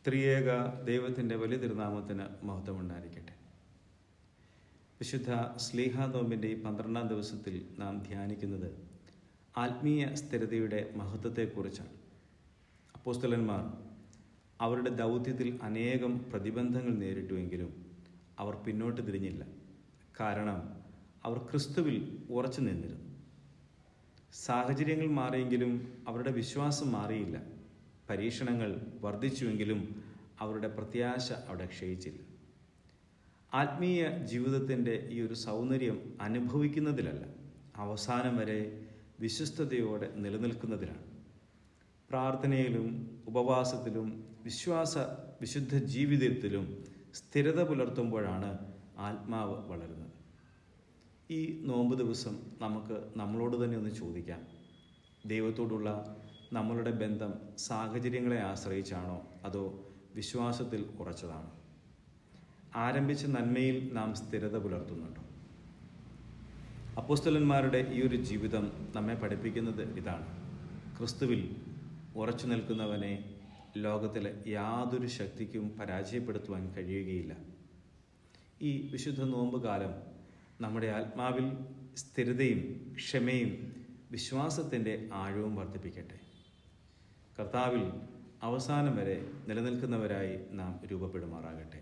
ത്രിയേക ദൈവത്തിൻ്റെ വലിയ തിരുനാമത്തിന് മഹത്വമുണ്ടായിരിക്കട്ടെ. വിശുദ്ധ ശ്ലീഹാ നോമ്പിൻ്റെ ഈ 12-ാം ദിവസത്തിൽ നാം ധ്യാനിക്കുന്നത് ആത്മീയ സ്ഥിരതയുടെ മഹത്വത്തെക്കുറിച്ചാണ്. അപ്പോസ്തലന്മാർ അവരുടെ ദൗത്യത്തിൽ അനേകം പ്രതിബന്ധങ്ങൾ നേരിട്ടുവെങ്കിലും അവർ പിന്നോട്ട് തിരിഞ്ഞില്ല. കാരണം അവർ ക്രിസ്തുവിൽ ഉറച്ചു നിന്നിരുന്നു. സാഹചര്യങ്ങൾ മാറിയെങ്കിലും അവരുടെ വിശ്വാസം മാറിയില്ല. പരീക്ഷണങ്ങൾ വർദ്ധിച്ചുവെങ്കിലും അവരുടെ പ്രത്യാശ അവിടെ ക്ഷയിച്ചില്ല. ആത്മീയ ജീവിതത്തിൻ്റെ ഈ ഒരു സൗന്ദര്യം അനുഭവിക്കുന്നതിലല്ല, അവസാനം വരെ വിശ്വസ്തയോടെ നിലനിൽക്കുന്നതിലാണ്. പ്രാർത്ഥനയിലും ഉപവാസത്തിലും വിശുദ്ധ ജീവിതത്തിലും സ്ഥിരത പുലർത്തുമ്പോഴാണ് ആത്മാവ് വളരുന്നത്. ഈ നോമ്പ് ദിവസം നമുക്ക് നമ്മളോട് തന്നെ ഒന്ന് ചോദിക്കാം, ദൈവത്തോടുള്ള നമ്മളുടെ ബന്ധം സാഹചര്യങ്ങളെ ആശ്രയിച്ചാണോ അതോ വിശ്വാസത്തിൽ ഉറച്ചതാണോ? ആരംഭിച്ച നന്മയിൽ നാം സ്ഥിരത പുലർത്തുന്നുണ്ടോ? അപ്പോസ്തലന്മാരുടെ ഈ ഒരു ജീവിതം നമ്മെ പഠിപ്പിക്കുന്നത് ഇതാണ്: ക്രിസ്തുവിൽ ഉറച്ചു നിൽക്കുന്നവനെ ലോകത്തിലെ യാതൊരു ശക്തിക്കും പരാജയപ്പെടുത്തുവാൻ കഴിയുകയില്ല. ഈ വിശുദ്ധ നോമ്പ് കാലം നമ്മുടെ ആത്മാവിൽ സ്ഥിരതയും ക്ഷമയും വിശ്വാസത്തിൻ്റെ ആഴവും വർദ്ധിപ്പിക്കട്ടെ. കർത്താവിൽ അവസാനം വരെ നിലനിൽക്കുന്നവരായി നാം രൂപപ്പെടുമാറാകട്ടെ.